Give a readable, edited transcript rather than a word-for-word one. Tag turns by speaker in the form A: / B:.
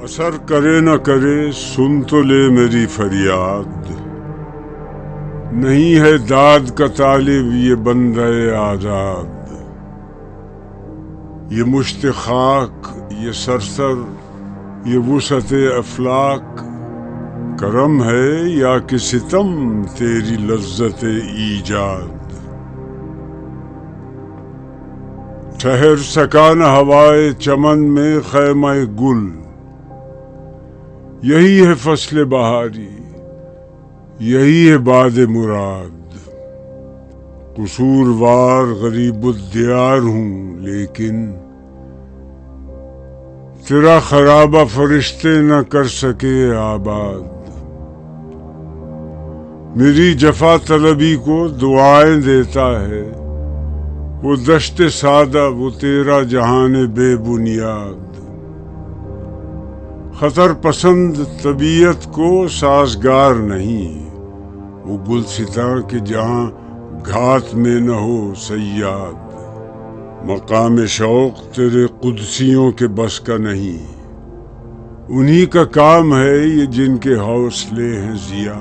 A: اثر کرے نہ کرے سن تو لے میری فریاد، نہیں ہے داد کا طالب یہ بندہ آزاد۔ یہ مشت خاک، یہ سرسر، یہ وسعت افلاک، کرم ہے یا کہ ستم تیری لذت ایجاد۔ ٹھہر سکا نہ ہوائے چمن میں خیمہ گل، یہی ہے فصل بہاری، یہی ہے باد مراد۔ قصوروار غریب الدیار ہوں لیکن تیرا خرابہ فرشتے نہ کر سکے آباد۔ میری جفا طلبی کو دعائیں دیتا ہے وہ دشت سادہ، وہ تیرا جہان بے بنیاد۔ خطر پسند طبیعت کو سازگار نہیں وہ گلستاں کہ جہاں گھات میں نہ ہو صیاد۔ مقام شوق تیرے قدسیوں کے بس کا نہیں، انہی کا کام ہے یہ جن کے حوصلے ہیں ضیا۔